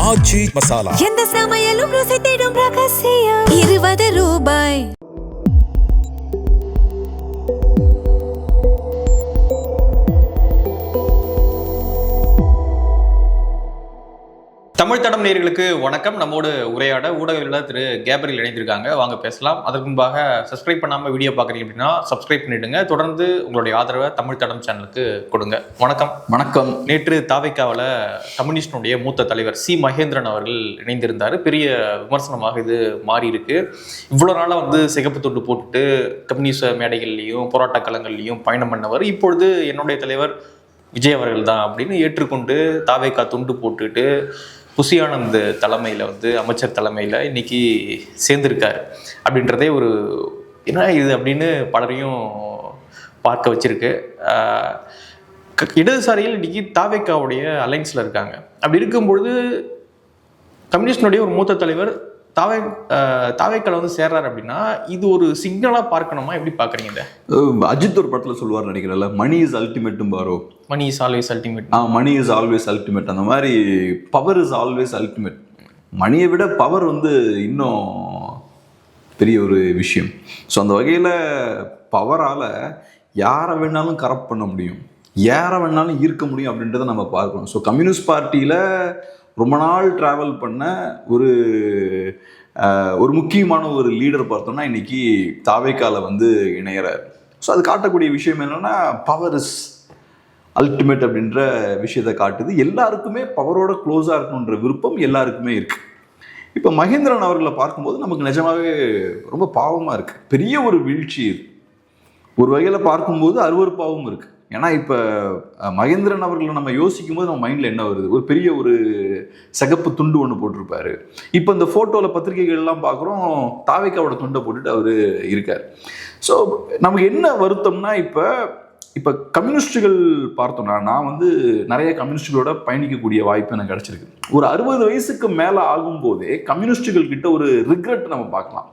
ஆச்சி மசாலா. எந்த சமையலும் ருசி தேடும் ரகசியம். 20 ரூபாய். தமிழ் தடம் நேயர்களுக்கு வணக்கம். நம்மோடு உரையாட ஊடகவியலாளர் திரு கேப்ரியல் இணைந்திருக்காங்க. வாங்க பேசலாம். அதற்கு முன்பாக சப்ஸ்கிரைப் பண்ணாமல் வீடியோ பார்க்குறீங்க அப்படின்னா சப்ஸ்கிரைப் பண்ணிவிடுங்க. தொடர்ந்து உங்களுடைய ஆதரவை தமிழ் தடம் சேனலுக்கு கொடுங்க. வணக்கம். வணக்கம். நேற்று தாவைக்காவில் கம்யூனிஸ்டினுடைய மூத்த தலைவர் சி மகேந்திரன் அவர்கள் இணைந்திருந்தார். பெரிய விமர்சனமாக இது மாறி இருக்கு. இவ்வளோ நாளாக சிகப்பு துண்டு போட்டுட்டு கம்யூனிஸ்ட மேடைகள்லையும் போராட்ட களங்கள்லையும் பயணம் பண்ணவர் இப்பொழுது என்னுடைய தலைவர் விஜய் அவர்கள் தான் அப்படின்னு ஏற்றுக்கொண்டு தாவைக்கா துண்டு போட்டுட்டு புசியானந்த் தலைமையில் அமைச்சர் தலைமையில் இன்னைக்கு சேர்ந்திருக்காரு அப்படின்றதே ஒரு என்ன இது அப்படின்னு பலரையும் பார்க்க வச்சிருக்கு. இடதுசாரிகள் இன்னைக்கு தாவைக்காவுடைய அலைன்ஸில் இருக்காங்க. அப்படி இருக்கும்பொழுது கம்யூனிஸ்டினுடைய ஒரு மூத்த தலைவர் தாவைக்கால சேர்றாரு அப்படின்னா இது ஒரு சிக்னலா பார்க்கணுமா? எப்படி பாக்குறீங்க? அஜித் ஒரு படத்துல சொல்லுவார் நினைக்கிறேன்ல, மணி இஸ் அல்டிமேட்டும் பாரோ. Money is always ultimate. Money is always ultimate. அந்த மாதிரி பவர் இஸ் ஆல்வேஸ் அல்டிமேட். மணியை விட பவர் இன்னும் பெரிய ஒரு விஷயம். ஸோ அந்த வகையில் பவரால் யாரை வேணாலும் கரப்ட் பண்ண முடியும், யாரை வேணாலும் ஈர்க்க முடியும் அப்படின்றத நம்ம பார்க்கணும். ஸோ கம்யூனிஸ்ட் பார்ட்டியில் ரொம்ப நாள் ட்ராவல் பண்ண ஒரு முக்கியமான ஒரு லீடர் பார்த்தோம்னா இன்னைக்கு தாவைக்கால இணையறார். ஸோ அது காட்டக்கூடிய விஷயம் என்னன்னா, பவர் இஸ் அல்டிமேட் அப்படின்ற விஷயத்தை காட்டுது. எல்லாருக்குமே பவரோட க்ளோஸாக இருக்கணுன்ற விருப்பம் எல்லாருக்குமே இருக்கு. இப்போ மகேந்திரன் அவர்களை பார்க்கும்போது நமக்கு நிஜமாவே ரொம்ப பாவமாக இருக்கு. பெரிய ஒரு வீழ்ச்சி இது. ஒரு வகையில் பார்க்கும்போது அருவருப்பாகவும் இருக்கு. ஏன்னா இப்போ மகேந்திரன் அவர்களை நம்ம யோசிக்கும் போது நம்ம மைண்டில் என்ன வருது, ஒரு பெரிய ஒரு சிகப்பு துண்டு ஒன்று போட்டிருப்பாரு. இப்போ இந்த ஃபோட்டோவில் பத்திரிகைகள்லாம் பார்க்குறோம், தாவைக்காவோட துண்டை போட்டுட்டு அவர் இருக்கார். ஸோ நமக்கு என்ன வருத்தம்னா, இப்போ கம்யூனிஸ்டுகள் பார்த்தோம்னா, நான் நிறைய கம்யூனிஸ்டுகளோட பயணிக்கக்கூடிய வாய்ப்பு எனக்கு கிடச்சிருக்கு. ஒரு 60 வயசுக்கு மேலே ஆகும்போதே கம்யூனிஸ்டுகள் கிட்ட ஒரு ரிக்ரெட் நம்ம பார்க்கலாம்.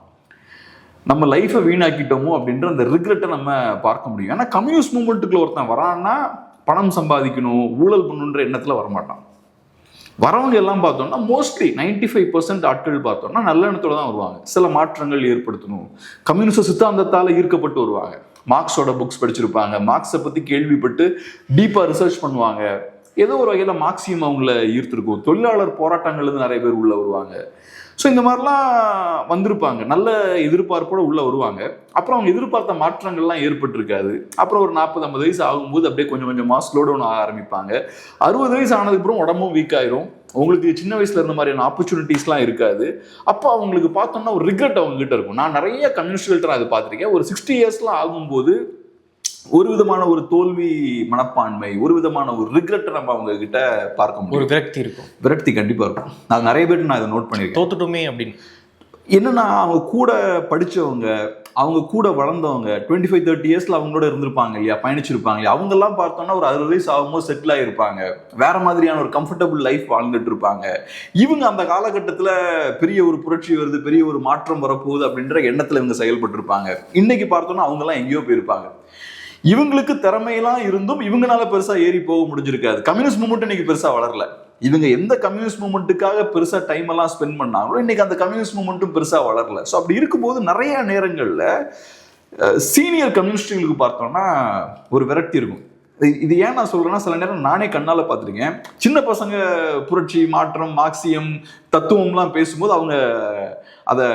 நம்ம லைஃப்பை வீணாக்கிட்டோமோ அப்படின்ற அந்த ரிக்ரெட்டை நம்ம பார்க்க முடியும். ஏன்னா கம்யூனிஸ்ட் மூமெண்ட்டுக்குள்ள ஒருத்தன் வரான்னா பணம் சம்பாதிக்கணும், ஊழல் பண்ணணுன்ற எண்ணத்தில் வரமாட்டான். வரவங்க எல்லாம் பார்த்தோம்னா மோஸ்ட்லி 95% ஆட்கள் பார்த்தோம்னா நல்ல எண்ணத்தோட தான் வருவாங்க. சில மாற்றங்கள் ஏற்படுத்தணும், கம்யூனிஸ்ட் சித்தாந்தத்தால் ஈர்க்கப்பட்டு வருவாங்க. மார்க்ஸோட புக்ஸ் படிச்சிருப்பாங்க, மார்க்ஸை பற்றி கேள்விப்பட்டு டீப்பாக ரிசர்ச் பண்ணுவாங்க. ஏதோ ஒரு வகையில் மார்க்சியம் அவங்கள ஈர்த்திருக்கும். தொழிலாளர் போராட்டங்கள்லேருந்து நிறைய பேர் உள்ளே வருவாங்க. ஸோ இந்த மாதிரிலாம் வந்திருப்பாங்க, நல்ல எதிர்பார்ப்போட உள்ளே வருவாங்க. அப்புறம் அவங்க எதிர்பார்த்த மாற்றங்கள்லாம் ஏற்பட்டிருக்காது. அப்புறம் ஒரு 40-50 வயசு ஆகும்போது அப்படியே கொஞ்சம் கொஞ்சமாக ஸ்லோ டவுன் ஆக ஆரம்பிப்பாங்க. 60 வயசு ஆனதுக்கப்புறம் உடம்பும் வீக் ஆயிரும். உங்களுக்கு சின்ன வயசுல இருந்த மாதிரியான ஆப்பர்ச்சுனிட்டிஸ்லாம் இருக்காது. அப்போ அவங்களுக்கு பார்த்தோம்னா ஒரு ரிக்ரெட் அவங்க கிட்ட இருக்கும். நான் நிறைய கம்யூனிஸ்ட்கள்ட்ட நான் அதை பார்த்துருக்கேன். ஒரு 60 இயர்ஸ்லாம் ஆகும்போது ஒரு விதமான ஒரு தோல்வி மனப்பான்மை, ஒரு விதமான ஒரு ரிக்ரெட்டை நம்ம அவங்க கிட்ட பார்க்க முடியும். ஒரு விரக்தி இருக்கும். விரக்தி கண்டிப்பா இருக்கும். நான் நிறைய பேர் நான் இதை நோட் பண்ணியிருக்கேன். தோத்துட்டோமே அப்படின்னு. என்னன்னா, அவங்க கூட படிச்சவங்க, அவங்க கூட வளர்ந்தவங்க 25-30 இயர்ஸ்ல அவங்களோட இருந்திருப்பாங்க இல்லையா, பயணிச்சிருப்பாங்க இல்லையா, அவங்கெல்லாம் பார்த்தோம்னா ஒரு 60 வயசு ஆகும்போது செட்டில் ஆகிருப்பாங்க. வேற மாதிரியான ஒரு கம்ஃபர்டபுள் லைஃப் வாழ்ந்துட்டு இருப்பாங்க. இவங்க அந்த காலகட்டத்தில் பெரிய ஒரு புரட்சி வருது, பெரிய ஒரு மாற்றம் வரப்போகுது அப்படின்ற எண்ணத்தில் இவங்க செயல்பட்டு இருப்பாங்க. இன்னைக்கு பார்த்தோம்னா அவங்கெல்லாம் எங்கேயோ போயிருப்பாங்க. இவங்களுக்கு திறமையெல்லாம் இருந்தும் இவங்களால பெருசா ஏறி போக முடிஞ்சிருக்காது. கம்யூனிஸ்ட் மூவ்மெண்ட் இன்னைக்கு பெருசா வளரல. இவங்க எந்த கம்யூனிஸ்ட் மூவ்மெண்ட்டுக்காக பெருசா டைம் எல்லாம் ஸ்பெண்ட் பண்ணாங்களோ இன்னைக்கு அந்த கம்யூனிஸ்ட் மூவ்மெண்ட்டும் பெருசா வளரல. ஸோ அப்படி இருக்கும்போது நிறைய நேரங்கள்ல சீனியர் கம்யூனிஸ்டுகளுக்கு பார்த்தோம்னா ஒரு விரக்தி இருக்கும். இது ஏன் நான் சொல்றேன்னா, சில நேரம் நானே கண்ணால பார்த்துருக்கேன். சின்ன பசங்க புரட்சி, மாற்றம், மார்க்சியம், தத்துவம்லாம் பேசும்போது அவங்க அதை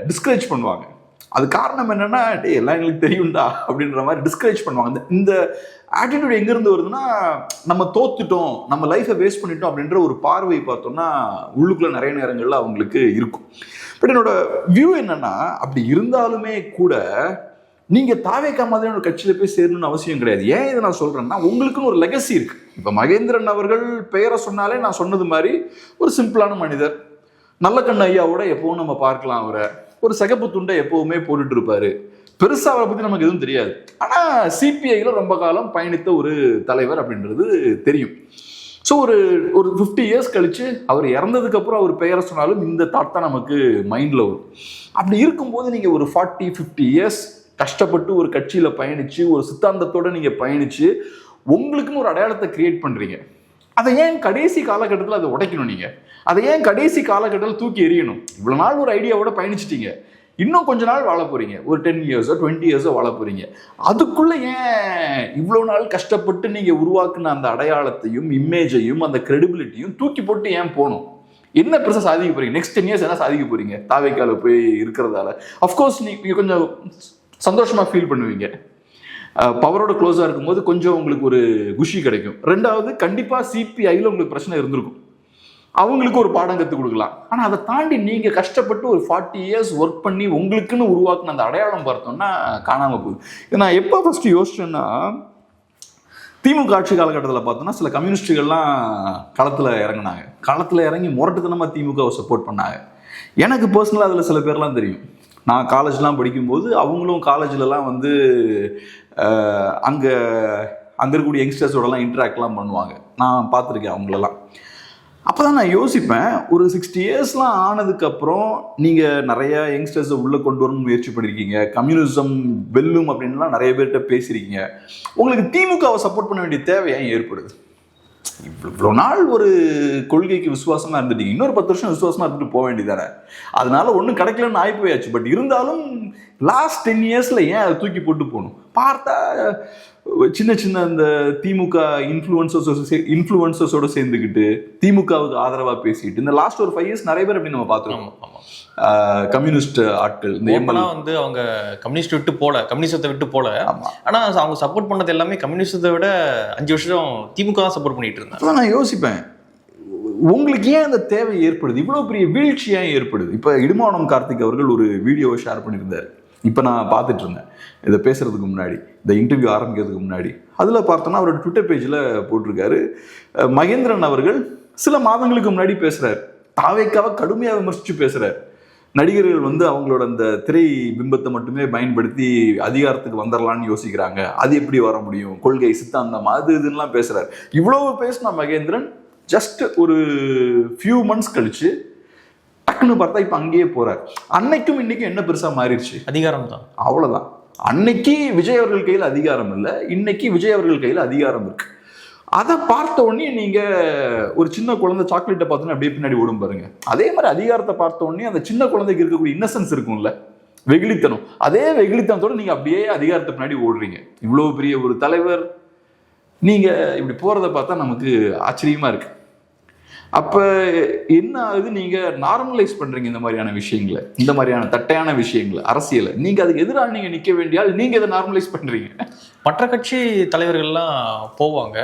டிஸ்கரேஜ் பண்ணுவாங்க. அது காரணம் என்னன்னா, எல்லாம் எங்களுக்கு தெரியும்டா அப்படின்ற மாதிரி டிஸ்கரேஜ் பண்ணுவாங்க. இந்த ஆட்டிடியூட் எங்கேருந்து வருதுன்னா, நம்ம தோத்துட்டோம், நம்ம லைஃப்பை வேஸ்ட் பண்ணிட்டோம் அப்படின்ற ஒரு பார்வை பார்த்தோம்னா உள்ளுக்குள்ள நிறைய நேரங்கள்ல அவங்களுக்கு இருக்கும். பட் என்னோட வியூ என்னன்னா, அப்படி இருந்தாலுமே கூட நீங்க தாவேக்கா மாதிரியான ஒரு கட்சியில போய் சேரணும்னு அவசியம் கிடையாது. ஏன் இதை நான் சொல்றேன்னா, உங்களுக்குன்னு ஒரு லெகசி இருக்கு. இப்ப மகேந்திரன் அவர்கள் பெயரை சொன்னாலே நான் சொன்னது மாதிரி ஒரு சிம்பிளான மனிதர். நல்ல கண்ணு ஐயாவோட எப்பவும் நம்ம பார்க்கலாம். அவரை ஒரு சிகப்பு துண்டை எப்பவுமே போட்டுட்டு இருப்பாரு. பெருசா அவரை பத்தி நமக்கு எதுவும் தெரியாது. ஆனா சிபிஐல ரொம்ப காலம் பயணித்த ஒரு தலைவர் அப்படின்றது தெரியும். ஸோ ஒரு 50 இயர்ஸ் கழிச்சு அவர் இறந்ததுக்கு அப்புறம் அவர் பெயரை சொன்னாலும் இந்த தாட் தான் நமக்கு மைண்ட்ல வரும். அப்படி இருக்கும்போது நீங்க ஒரு 40-50 இயர்ஸ் கஷ்டப்பட்டு ஒரு கட்சியில பயணிச்சு, ஒரு சித்தாந்தத்தோட நீங்க பயணிச்சு, உங்களுக்குன்னு ஒரு அடையாளத்தை கிரியேட் பண்றீங்க. அதை ஏன் கடைசி காலகட்டத்தில் அதை உடைக்கணும்? நீங்க அதை ஏன் கடைசி காலகட்டத்தில் தூக்கி எறியணும்? இவ்வளவு நாள் ஒரு ஐடியாவோட பயணிச்சிட்டீங்க, இன்னும் கொஞ்ச நாள் வாழ போறீங்க, ஒரு 10 இயர்ஸோ 20 இயர்ஸோ வாழ போறீங்க. அதுக்குள்ள ஏன் இவ்வளவு நாள் கஷ்டப்பட்டு நீங்க உருவாக்குன அந்த அடையாளத்தையும் இமேஜையும் அந்த கிரெடிபிலிட்டியும் தூக்கி போட்டு ஏன் போகணும்? என்ன பெருசாக சாதிக்க போறீங்க? நெக்ஸ்ட் 10 இயர்ஸ் என்ன சாதிக்க போறீங்க தாவேக்கால போய் இருக்கிறதால? அஃப்கோர்ஸ் நீங்க கொஞ்சம் சந்தோஷமா ஃபீல் பண்ணுவீங்க, பவரோட க்ளோஸாக இருக்கும்போது கொஞ்சம் உங்களுக்கு ஒரு குஷி கிடைக்கும். ரெண்டாவது, கண்டிப்பாக சிபிஐயில் உங்களுக்கு பிரச்சனை இருந்திருக்கும், அவங்களுக்கு ஒரு பாடம் கற்றுக் கொடுக்கலாம். ஆனால் அதை தாண்டி நீங்கள் கஷ்டப்பட்டு ஒரு 40 இயர்ஸ் ஒர்க் பண்ணி உங்களுக்குன்னு உருவாக்குன அந்த அடையாளம் பார்த்தோம்னா காணாமல் போகுது. இதை நான் எப்போ ஃபஸ்ட்டு யோசிச்சேன்னா, திமுக ஆட்சி காலகட்டத்தில் பார்த்தோன்னா சில கம்யூனிஸ்டுகள்லாம் களத்தில் இறங்கினாங்க. களத்தில் இறங்கி முரட்டுத்தனமாக திமுகவை சப்போர்ட் பண்ணாங்க. எனக்கு பர்சனலாக அதில் சில பேர்லாம் தெரியும். நான் காலேஜ்லாம் படிக்கும்போது அவங்களும் காலேஜ்லலாம் வந்து அங்கே இருக்கக்கூடிய யங்ஸ்டர்ஸோடலாம் இன்ட்ராக்ட்லாம் பண்ணுவாங்க. நான் பார்த்துருக்கேன் அவங்களெல்லாம். அப்போ தான் நான் யோசிப்பேன், ஒரு 60 இயர்ஸ்லாம் ஆனதுக்கப்புறம் நீங்கள் நிறைய யங்ஸ்டர்ஸை உள்ளே கொண்டு வரணும்னு முயற்சி பண்ணியிருக்கீங்க, கம்யூனிசம் வெல்லும் அப்படின்லாம் நிறைய பேர்கிட்ட பேசியிருக்கீங்க. உங்களுக்கு திமுகவை சப்போர்ட் பண்ண வேண்டிய தேவை ஏன் ஏற்படுது? இவ்வளோ நாள் ஒரு கொள்கைக்கு விசுவாசமாக இருந்துட்டீங்க, இன்னொரு 10 வருஷம் விசுவாசமாக இருந்துட்டு போக வேண்டியதானே? அதனால ஒன்றும் கிடைக்கலன்னு ஆகி போயாச்சு. பட் இருந்தாலும் லாஸ்ட் 10 இயர்ஸில் ஏன் அதை தூக்கி போட்டு போகணும்? பார்த்தா சின்ன சின்ன இந்த திமுக இன்ஃப்ளூயன்சர்ஸோட சேர்ந்துக்கிட்டு திமுகவுக்கு ஆதரவாக பேசிட்டு இந்த லாஸ்ட் ஒரு 5 இயர்ஸ் நிறைய பேர் அப்படி நம்ம பார்த்துருக்கோம். கம்யூனிஸ்ட் ஆட்கள் வந்து அவங்க கம்யூனிஸ்ட் விட்டு போல, கம்யூனிசத்தை விட்டு போல. ஆனா அவங்க சப்போர்ட் பண்ணது எல்லாமே கம்யூனிஸ்டத்தை விட 5 வருஷம் திமுக தான் சப்போர்ட் பண்ணிட்டு இருந்தாங்க. நான் யோசிப்பேன், உங்களுக்கு ஏன் அந்த தேவை ஏற்படுது? இவ்வளவு பெரிய வீழ்ச்சி ஏன் ஏற்படுது? இப்ப இடுமானம் கார்த்திக் அவர்கள் ஒரு வீடியோவை ஷேர் பண்ணியிருந்தார். இப்போ நான் பார்த்துட்டு இருந்தேன் இதை பேசுறதுக்கு முன்னாடி, இந்த இன்டர்வியூ ஆரம்பிக்கிறதுக்கு முன்னாடி. அதில் பார்த்தோன்னா அவரோட ட்விட்டர் பேஜில் போட்டிருக்காரு, மகேந்திரன் அவர்கள் சில மாதங்களுக்கு முன்னாடி பேசுகிறார், தாவேக்காவை கடுமையாக விமர்சித்து பேசுகிறார். நடிகர்கள் வந்து அவங்களோட அந்த திரை பிம்பத்தை மட்டுமே பயன்படுத்தி அதிகாரத்துக்கு வந்துடலான்னு யோசிக்கிறாங்க, அது எப்படி வர முடியும், கொள்கை சித்தாந்தம் அது இதுலாம் பேசுகிறார். இவ்வளவு பேசின மகேந்திரன் ஜஸ்ட் ஒரு ஃபியூ மந்த்ஸ் கழிச்சு டக்குன்னு பார்த்தா இப்போ அங்கேயே போறார். அன்னைக்கும் இன்னைக்கும் என்ன பெருசா மாறிடுச்சு? அதிகாரம் தான், அவ்வளவுதான். அன்னைக்கு விஜய் அவர்கள் கையில் அதிகாரம் இல்லை, இன்னைக்கு விஜய் அவர்கள் கையில் அதிகாரம் இருக்கு. அதை பார்த்த உடனே நீங்க ஒரு சின்ன குழந்தை சாக்லேட்டை பார்த்தோன்னா அப்படியே பின்னாடி ஓடும் பாருங்க. அதே மாதிரி அதிகாரத்தை பார்த்த உடனே அந்த சின்ன குழந்தைக்கு இருக்கக்கூடிய இன்னசென்ஸ் இருக்கும்ல, வெகுளித்தனம், அதே வெகுளித்தனத்தோட நீங்க அப்படியே அதிகாரத்தை பின்னாடி ஓடுறீங்க. இவ்வளவு பெரிய ஒரு தலைவர் நீங்க இப்படி போறதை பார்த்தா நமக்கு ஆச்சரியமா இருக்கு. அப்ப என்ன ஆகுது? நீங்க நார்மலைஸ் பண்றீங்க இந்த மாதிரியான விஷயங்களை, இந்த மாதிரியான தட்டையான விஷயங்களை, அரசியலை. நீங்க அதுக்கு எதிராக நீங்க நிக்க வேண்டியால் நீங்க இதை நார்மலைஸ் பண்றீங்க. மற்ற கட்சி தலைவர்கள்லாம் போவாங்க,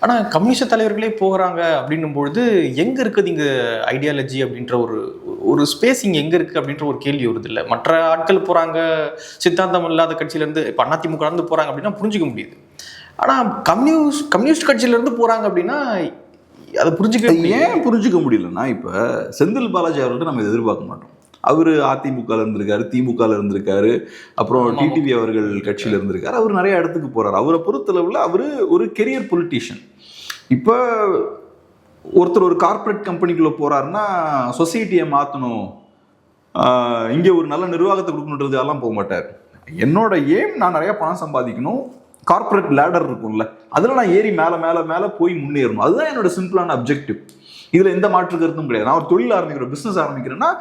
ஆனா கம்யூனிஸ்ட் தலைவர்களே போகிறாங்க அப்படின்னும் பொழுது எங்க இருக்குது இங்க ஐடியாலஜி அப்படின்ற ஒரு ஸ்பேஸ் இங்க எங்க இருக்கு அப்படின்ற ஒரு கேள்வி வருது இல்லை? மற்ற ஆட்கள் போறாங்க, சித்தாந்தம் இல்லாத கட்சியில இருந்து, இப்ப அதிமுக இருந்து போறாங்க அப்படின்னா புரிஞ்சுக்க முடியுது. ஆனா கம்யூனிஸ்ட் கட்சியில இருந்து போறாங்க அப்படின்னா அதை ஏன் புரிஞ்சுக்க முடியலன்னா, இப்ப செந்தில் பாலாஜி அவர்கிட்ட நம்ம எதிர்பார்க்க மாட்டோம். அவரு அதிமுக இருந்திருக்காரு, திமுக இருந்திருக்காரு, அப்புறம் டிடிவி அவர்கள் கட்சியில இருந்திருக்காரு. அவர் நிறைய இடத்துக்கு போறாரு. அவரை பொறுத்தளவுல அவரு ஒரு கெரியர் பொலிட்டீஷியன். இப்ப ஒருத்தர் ஒரு கார்பரேட் கம்பெனிக்குள்ள போறாருன்னா சொசைட்டியை மாத்தணும், இங்க ஒரு நல்ல நிர்வாகத்தை கொடுக்கணுன்றது எல்லாம் போக மாட்டார். என்னோட ஏம் நான் நிறைய பணம் சம்பாதிக்கணும், கார்பரேட் லேடர் இருக்கும்ல, அதில் நான் ஏறி மேலே மேலே மேலே போய் முன்னேறணும். அதுதான் என்னோட சிம்பிளான அப்ஜெக்டிவ். இதில் எந்த மாற்று கருத்தும் கிடையாது. நான் ஒரு தொழில் ஆரம்பிக்கிறேன், பிஸ்னஸ் ஆரம்பிக்கிறேன்னா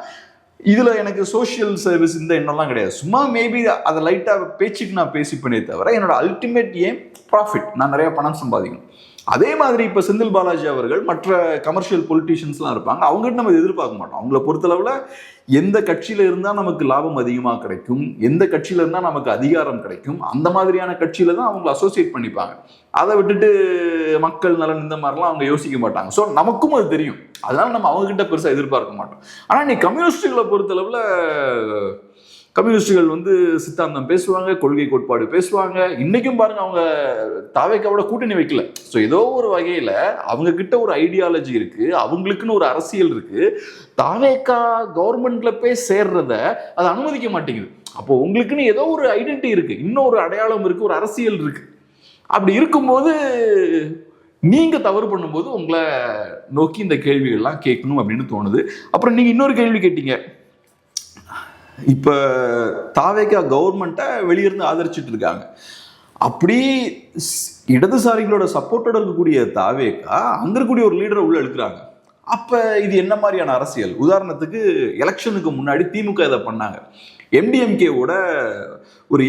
இதில் எனக்கு சோஷியல் சர்வீஸ் இந்த எண்ணம்லாம் கிடையாது. சும்மா மேபி அதை லைட்டாக பேச்சுக்கு நான் பேசிப்பேனே தவிர என்னோட அல்டிமேட் ஏம் ப்ராஃபிட், நான் நிறைய பணம் சம்பாதிக்கணும். அதே மாதிரி இப்போ செந்தில் பாலாஜி அவர்கள் மற்ற கமர்ஷியல் பொலிட்டீஷியன்ஸ்லாம் இருப்பாங்க, அவங்ககிட்ட நம்ம எதிர்பார்க்க மாட்டோம். அவங்கள பொறுத்தளவில் எந்த கட்சியில இருந்தால் நமக்கு லாபம் அதிகமாக கிடைக்கும், எந்த கட்சியில இருந்தால் நமக்கு அதிகாரம் கிடைக்கும், அந்த மாதிரியான கட்சியில தான் அவங்களை அசோசியேட் பண்ணிப்பாங்க. அதை விட்டுட்டு மக்கள் நலன் இந்த மாதிரிலாம் அவங்க யோசிக்க மாட்டாங்க. ஸோ நமக்கும் அது தெரியும், அதனால நம்ம அவங்ககிட்ட பெருசாக எதிர்பார்க்க மாட்டோம். ஆனால் நீ கம்யூனிஸ்டுகளை பொறுத்தளவில் கம்யூனிஸ்டுகள் வந்து சித்தாந்தம் பேசுவாங்க, கொள்கை கோட்பாடு பேசுவாங்க. இன்னைக்கும் பாருங்க, அவங்க தாவேக்காவோட கூட்டணி வைக்கல. ஸோ ஏதோ ஒரு வகையில அவங்க கிட்ட ஒரு ஐடியாலஜி இருக்கு, அவங்களுக்குன்னு ஒரு அரசியல் இருக்கு. தாவேக்கா கவர்மெண்ட்ல போய் சேர்றத அதை அனுமதிக்க மாட்டேங்குது. அப்போ உங்களுக்குன்னு ஏதோ ஒரு ஐடென்டிட்டி இருக்கு, இன்னொரு அடையாளம் இருக்கு, ஒரு அரசியல் இருக்கு. அப்படி இருக்கும்போது நீங்க தவறு பண்ணும்போது உங்களை நோக்கி இந்த கேள்விகள்லாம் கேட்கணும் அப்படின்னு தோணுது. அப்புறம் நீங்க இன்னொரு கேள்வி கேட்டீங்க, இப்ப தாவேக்கா கவர்மெண்ட்டை வெளியிருந்து ஆதரிச்சுட்டு இருக்காங்க. அப்படி இடதுசாரிகளோட சப்போர்ட்டோட இருக்கக்கூடிய தாவேகா அங்க இருக்கக்கூடிய ஒரு லீடரை உள்ள எடுக்கிறாங்க. அப்ப இது என்ன மாதிரியான அரசியல்? உதாரணத்துக்கு எலெக்ஷனுக்கு முன்னாடி திமுக இதை பண்ணாங்க. MDMKவோட ஒரு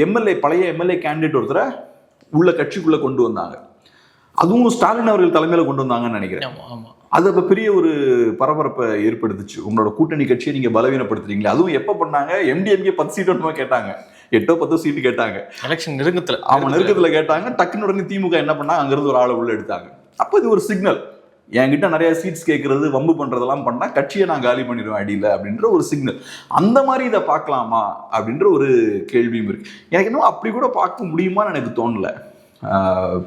பழைய எம்எல்ஏ கேண்டிடேட் ஒருத்தரை உள்ள கட்சிக்குள்ள கொண்டு வந்தாங்க. அதுவும் ஸ்டாலின் அவர்கள் தலைமையில கொண்டு வந்தாங்கன்னு நினைக்கிறேன். அது அப்ப பெரிய ஒரு பரபரப்பை ஏற்படுத்துச்சு. உங்களோட கூட்டணி கட்சியை நீங்க பலவீனப்படுத்துறீங்களே. அதுவும் எப்ப பண்ணாங்க? MDMK 10 சீட்டு கேட்டாங்க, 8-10 சீட்டு கேட்டாங்க. எலெக்ஷன் நெருக்கத்துல நெருக்கத்துல கேட்டாங்க. டக்குன்னு உடனே திமுக என்ன பண்ணாங்க? அங்கிருந்து ஒரு ஆளை உள்ள எடுத்தாங்க. அப்ப இது ஒரு சிக்னல். என்கிட்ட நிறைய சீட்ஸ் கேட்கறது, வம்பு பண்றதெல்லாம் பண்ணா கட்சியை நான் காலி பண்ணிடுவேன் அடியில் அப்படின்ற ஒரு சிக்னல். அந்த மாதிரி இதை பார்க்கலாமா அப்படின்ற ஒரு கேள்வியும் இருக்கு. எனக்கு இன்னும் அப்படி கூட பார்க்க முடியுமான்னு எனக்கு தோணல.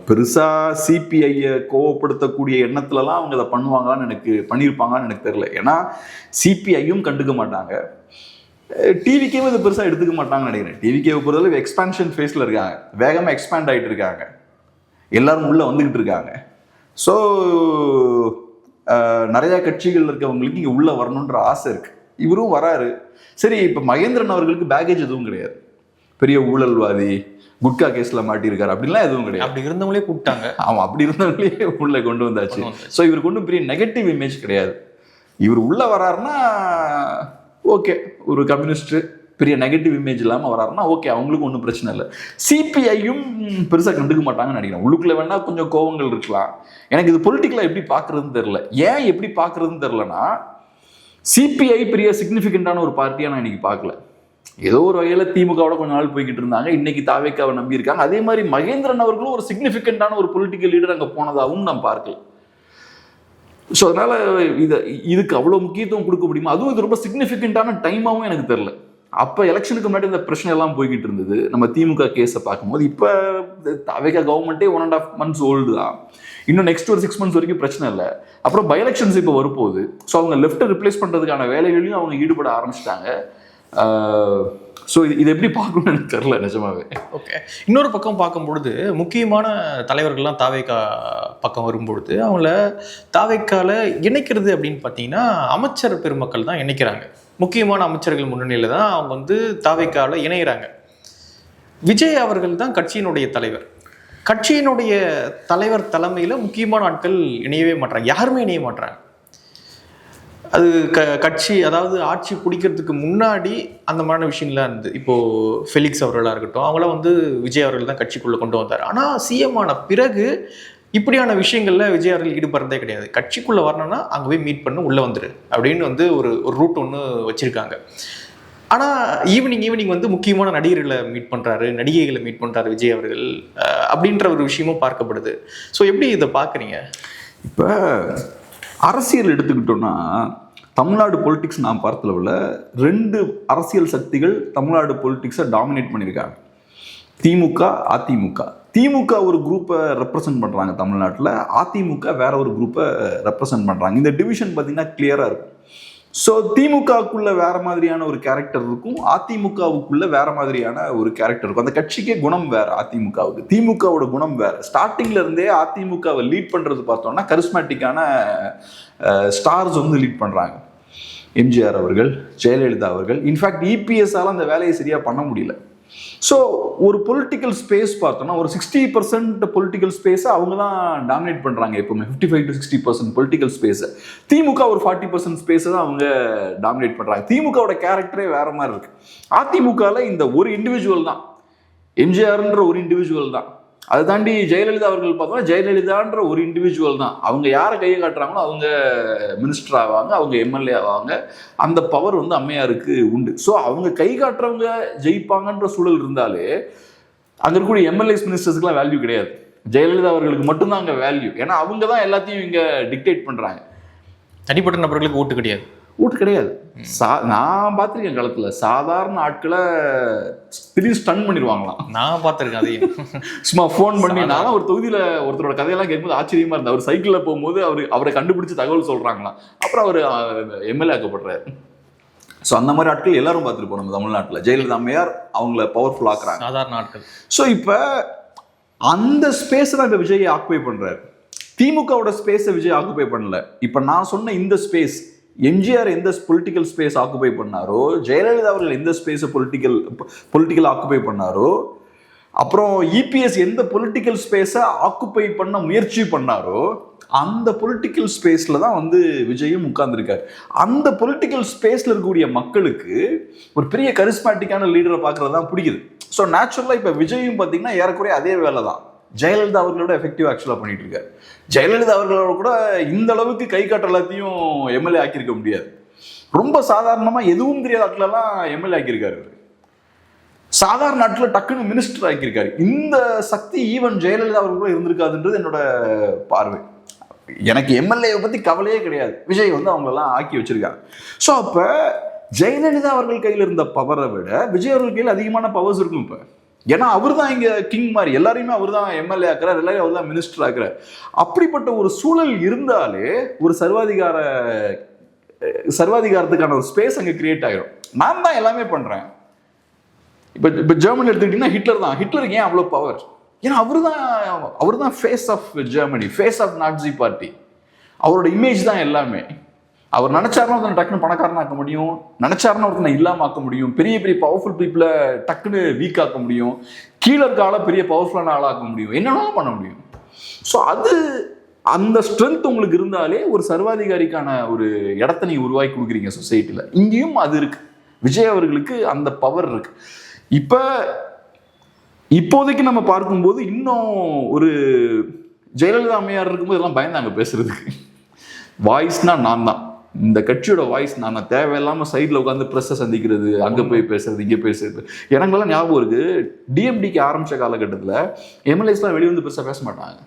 பெருசா சிபிஐயை கோவப்படுத்தக்கூடிய எண்ணத்துலலாம் அவங்க அதை பண்ணியிருப்பாங்கன்னு எனக்கு தெரியல. ஏன்னா சிபிஐயும் கண்டுக்க மாட்டாங்க, டிவிக்கேவும் இதை பெருசாக எடுத்துக்க மாட்டாங்கன்னு நினைக்கிறேன். டிவிக்கேவை பொறுத்தளவு எக்ஸ்பான்ஷன் ஃபேஸில் இருக்காங்க, வேகமாக எக்ஸ்பேண்ட் ஆகிட்டு இருக்காங்க, எல்லாரும் உள்ளே வந்துக்கிட்டு இருக்காங்க. ஸோ நிறையா கட்சிகள் இருக்கவங்களுக்கு இங்கே உள்ளே வரணுன்ற ஆசை இருக்குது. இவரும் வராரு. சரி, இப்போ மகேந்திரன் அவர்களுக்கு பேகேஜ் எதுவும் கிடையாது, பெரிய ஊழல்வாதி, குட்கா கேஸ்ல மாட்டியிருக்காரு அப்படின்லாம் எதுவும் கிடையாது. அப்படி இருந்தவங்களே கூப்பிட்டாங்க. ஆமா, அப்படி இருந்தவங்களே உள்ள கொண்டு வந்தாச்சு. ஸோ இவருக்கு ஒன்றும் பெரிய நெகட்டிவ் இமேஜ் கிடையாது. இவர் உள்ள வராருன்னா ஓகே, ஒரு கம்யூனிஸ்ட் பெரிய நெகட்டிவ் இமேஜ் இல்லாமல் வராருன்னா ஓகே, அவங்களுக்கு ஒன்றும் பிரச்சனை இல்லை. சிபிஐயும் பெருசாக கண்டுக்க மாட்டாங்கன்னு நினைக்கிறேன். உள்ளுக்குள்ள வேணா கொஞ்சம் கோவங்கள் இருக்கலாம். எனக்கு இது பொலிட்டிக்கலாக எப்படி பார்க்கறதுன்னு தெரியல. ஏன் எப்படி பார்க்கறதுன்னு தெரியலன்னா, சிபிஐ பெரிய சிக்னிஃபிகண்டான ஒரு பார்ட்டியாக நான் இன்னைக்கு பார்க்கல. ஏதோ ஒரு வகையில் திமுகவோட கொஞ்ச நாள் போய்கிட்டு இருந்தாங்க, இன்னைக்கு தாவேக்காவை நம்பி இருக்காங்க. அதே மாதிரி மகேந்திரன் அவர்களும் ஒரு சிக்னிஃபிகண்டான ஒரு பொலிட்டிக்கல் லீடர் அங்கே போனதாகவும் நான் பார்க்கல. ஸோ அதனால இதுக்கு அவ்வளோ முக்கியத்துவம் கொடுக்க முடியுமா? அதுவும் இது ரொம்ப சிக்னிஃபிகண்டான டைமாகவும் எனக்கு தெரியல. அப்போ எலெக்ஷனுக்கு முன்னாடி இந்த பிரச்சனை எல்லாம் போய்கிட்டு இருந்தது. நம்ம திமுக கேஸை பார்க்கும்போது இப்போ தாவேக்கா கவர்மெண்ட்டே 1.5 months ஓல்டு தான். இன்னும் நெக்ஸ்ட் ஒரு 6 months வரைக்கும் பிரச்சனை இல்லை. அப்புறம் பை எலெக்ஷன்ஸ் இப்போ வரப்போகுது. ஸோ அவங்க லெஃப்ட்டை ரிப்ளேஸ் பண்ணுறதுக்கான வேலைகளையும் அவங்க ஈடுபட ஆரம்பிச்சிட்டாங்க. ஸோ இது எப்படி பார்க்கணும்னு எனக்கு தெரியல நிஜமாவே. ஓகே, இன்னொரு பக்கம் பார்க்கும்பொழுது முக்கியமான தலைவர்கள்லாம் தாவேக்கா பக்கம் வரும்பொழுது அவங்கள தாவேக்கால இணைக்கிறது அப்படின்னு பார்த்தீங்கன்னா அமைச்சர் பெருமக்கள் தான் இணைக்கிறாங்க. முக்கியமான அமைச்சர்கள் முன்னணியில் தான் அவங்க வந்து தாவேக்கால இணைகிறாங்க. விஜய் அவர்கள் தான் கட்சியினுடைய தலைவர். கட்சியினுடைய தலைவர் தலைமையில் முக்கியமான ஆட்கள் இணையவே மாட்டாங்க, யாருமே இணைய மாட்டாங்க. அது கட்சி, அதாவது ஆட்சி பிடிக்கிறதுக்கு முன்னாடி அந்த மாதிரியான விஷயங்கள்லாம் இருந்தது. இப்போது ஃபெலிக்ஸ் அவர்களாக இருக்கட்டும், அவங்களாம் வந்து விஜய் அவர்கள் தான் கட்சிக்குள்ளே கொண்டு வந்தார். ஆனால் சிஎம் ஆன பிறகு இப்படியான விஷயங்களில் விஜய் அவர்கள் ஈடுபடுறதே கிடையாது. கட்சிக்குள்ளே வரணும்னா அங்கே போய் மீட் பண்ண உள்ளே வந்துரு அப்படின்னு வந்து ஒரு ரூட் ஒன்று வச்சுருக்காங்க. ஆனால் ஈவினிங் வந்து முக்கியமான நடிகர்களை மீட் பண்ணுறாரு, நடிகைகளை மீட் பண்ணுறாரு விஜய் அவர்கள் அப்படின்ற ஒரு விஷயமும் பார்க்கப்படுது. ஸோ எப்படி இதை பார்க்குறீங்க? இப்போ அரசியல் எடுத்துக்கிட்டோம்னா தமிழ்நாடு பொலிட்டிக்ஸ் நான் பார்த்தளவில் 2 அரசியல் சக்திகள் தமிழ்நாடு பொலிட்டிக்ஸை டாமினேட் பண்ணியிருக்காங்க, திமுக, அதிமுக. திமுக ஒரு குரூப்பை ரெப்ரசன்ட் பண்ணுறாங்க தமிழ்நாட்டில், அதிமுக வேற ஒரு குரூப்பை ரெப்ரசன்ட் பண்ணுறாங்க. இந்த டிவிஷன் பார்த்தீங்கன்னா கிளியராக இருக்கும். ஸோ திமுகவுக்குள்ள வேற மாதிரியான ஒரு கேரக்டர் இருக்கும், அதிமுகவுக்குள்ள வேற மாதிரியான ஒரு கேரக்டர் இருக்கும். அந்த கட்சிக்கே குணம் வேற, அதிமுகவுக்கு. திமுகவோட குணம் வேற. ஸ்டார்டிங்ல இருந்தே அதிமுகவை லீட் பண்றது பார்த்தோம்னா கரிஸ்மேட்டிக்கான ஸ்டார்ஸ் வந்து லீட் பண்றாங்க. எம்ஜிஆர் அவர்கள், ஜெயலலிதா அவர்கள். இன்ஃபேக்ட் இபிஎஸ்ஸால அந்த வேலையை சரியா பண்ண முடியல. ஸோ ஒரு பொலிட்டிக்கல் ஸ்பேஸ் பார்த்தோம்னா ஒரு 60% பொலிட்டிக்கல் ஸ்பேஸை அவங்க தான் டாமினேட் பண்ணுறாங்க எப்பவுமே. 55 to 60% பொலிட்டிக்கல் ஸ்பேஸை. திமுக ஒரு 40% ஸ்பேஸை தான் அவங்க டாமினேட் பண்ணுறாங்க. திமுகவோட கேரக்டரே வேற மாதிரி இருக்கு. அதிமுகவில் இந்த ஒரு இண்டிவிஜுவல் தான், எம்ஜிஆர்ன்ற ஒரு இண்டிவிஜுவல் தான். அதை தாண்டி ஜெயலலிதா அவர்கள் பார்த்தோம்னா ஜெயலலிதான்ற ஒரு இண்டிவிஜுவல் தான். அவங்க யாரை கையை காட்டுறாங்களோ அவங்க மினிஸ்டர் ஆவாங்க, அவங்க எம்எல்ஏ ஆவாங்க. அந்த பவர் வந்து அம்மையாருக்கு உண்டு. ஸோ அவங்க கை காட்டுறவங்க ஜெயிப்பாங்கன்ற சூழல் இருந்தாலே அங்கே இருக்கக்கூடிய எம்எல்ஏஸ் மினிஸ்டர்ஸ்க்குலாம் வேல்யூ கிடையாது. ஜெயலலிதா அவர்களுக்கு மட்டும்தான் அங்கே வேல்யூ. ஏன்னா அவங்க தான் எல்லாத்தையும் இங்கே டிக்டேட் பண்ணுறாங்க. தனிப்பட்ட நபர்களுக்கு ஓட்டு கிடையாது. நான் பார்த்துருக்கேன் காலத்துல சாதாரண ஆட்களை திடீர்னு ஸ்டன் பண்ணிடுவாங்களாம். நான் பார்த்துருக்கேன் அதையும். சும்மா ஃபோன் பண்ணி, நான் ஒரு தொகுதியில ஒருத்தரோட கதையெல்லாம் கேட்கும்போது ஆச்சரியமா இருந்தா. அவர் சைக்கிள்ல போகும்போது அவரை கண்டுபிடிச்சு தகவல் சொல்றாங்களாம். அப்புறம் அவர் எம்எல்ஏ ஆக்கப்படுறாரு. ஸோ அந்த மாதிரி ஆட்கள் எல்லாரும் பார்த்துருப்போம் நம்ம தமிழ்நாட்டில். ஜெயலலிதா அம்மையார் அவங்கள பவர்ஃபுல் ஆக்குறாங்க, சாதாரண ஆட்கள். ஸோ இப்போ அந்த ஸ்பேஸ் தான் இப்போ விஜய் ஆக்குபை பண்றாரு. திமுகவோட ஸ்பேஸை விஜய் ஆக்குபை பண்ணல. இப்போ நான் சொன்ன இந்த ஸ்பேஸ், எம்ஜிஆர் எந்த பொலிட்டிக்கல் ஸ்பேஸ் ஆக்குபை பண்ணாரோ, ஜெயலலிதா அவர்கள் எந்த ஸ்பேஸை பொலிட்டிக்கல் ஆக்குபை பண்ணாரோ, அப்புறம் இபிஎஸ் எந்த பொலிட்டிக்கல் ஸ்பேஸை ஆக்குப்பை பண்ண முயற்சி பண்ணாரோ அந்த பொலிட்டிக்கல் ஸ்பேஸ்ல தான் வந்து விஜயும் உட்கார்ந்துருக்காரு. அந்த பொலிட்டிக்கல் ஸ்பேஸ்ல இருக்கக்கூடிய மக்களுக்கு ஒரு பெரிய கரிஸ்மேட்டிக்கான லீடரை பார்க்கறது தான் பிடிக்குது. ஸோ நேச்சுரலா இப்ப விஜயும் பார்த்தீங்கன்னா ஏறக்குறைய அதே வேலை தான் ஜெயலலிதா அவர்களோட எஃபெக்டிவ் ஆக்சுவலா பண்ணிட்டு இருக்காரு. ஜெயலலிதா அவர்களோட கூட இந்த அளவுக்கு கை காட்ட எல்லாத்தையும் எம்எல்ஏ ஆக்கியிருக்க முடியாது. ரொம்ப சாதாரணமா எதுவும் தெரியாத ஆட்களெல்லாம் எம்எல்ஏ ஆக்கியிருக்காரு. சாதாரண நாட்டில் டக்குன்னு மினிஸ்டர் ஆக்கியிருக்காரு. இந்த சக்தி ஈவன் ஜெயலலிதா அவர்கள் இருந்திருக்காதுன்றது என்னோட பார்வை. எனக்கு எம்எல்ஏவை பத்தி கவலையே கிடையாது. விஜய் வந்து அவங்களெல்லாம் ஆக்கி வச்சிருக்காங்க. ஸோ அப்ப ஜெயலலிதா அவர்கள் கையில் இருந்த பவரை விட விஜய் அவர்கள் கையில் அதிகமான பவர்ஸ் இருக்கும் இப்ப. ஏன்னா அவர் தான் இங்க கிங் மாதிரி, எல்லாரையுமே அவர் தான் எம்எல்ஏ ஆக்குறாரு, எல்லாரையும் அவர் தான் மினிஸ்டர் ஆக்குறாரு. அப்படிப்பட்ட ஒரு சூழல் இருந்தாலே ஒரு சர்வாதிகாரத்துக்கான ஒரு ஸ்பேஸ் அங்க கிரியேட் ஆகிடும். நான் தான் எல்லாமே பண்றேன். இப்ப ஜெர்மனி எடுத்துக்கிட்டீங்கன்னா ஹிட்லர் தான். ஹிட்லருக்கு ஏன் அவ்வளவு பவர்? ஏன்னா அவர் தான் face of Germany, face of Nazi party. அவரோட இமேஜ் தான் எல்லாமே. அவர் நினைச்சாருன்னா ஒருத்தனை டக்குன்னு பணக்காரன் ஆக்க முடியும், நினைச்சாருன்னா ஒருத்தனை இல்லாம ஆக்க முடியும், பெரிய பெரிய பவர்ஃபுல் பீப்புளை டக்குன்னு வீக் ஆக்க முடியும், கீழே இருக்க ஆளை பெரிய பவர்ஃபுல்லான ஆளாக்க முடியும், என்னென்ன பண்ண முடியும். ஸோ அந்த ஸ்ட்ரென்த் உங்களுக்கு இருந்தாலே ஒரு சர்வாதிகாரிக்கான ஒரு இடத்த நீங்க உருவாக்கி கொடுக்குறீங்க சொசைட்டில. இங்கேயும் அது இருக்கு. விஜய் அவர்களுக்கு அந்த பவர் இருக்கு. இப்போதைக்கு நம்ம பார்க்கும்போது இன்னும் ஒரு ஜெயலலிதா அம்மையார் இருக்கும்போது எல்லாம் பயந்தாங்க பேசுறதுக்கு. வாய்ஸ்னா நான் தான், இந்த கட்சியோட வாய்ஸ் நான் தான். தேவையில்லாம சைட்ல உட்காந்து பிரஸ்ஸை சந்திக்கிறது, அங்க போய் பேசுறது, இங்க பேசுறது. எனக்குலாம் ஞாபகம் இருக்கு, டிஎம்டிக்கு ஆரம்பிச்ச காலகட்டத்தில் எம்எல்ஏஸ்லாம் வெளியே வந்து பெருசா பேச மாட்டாங்க.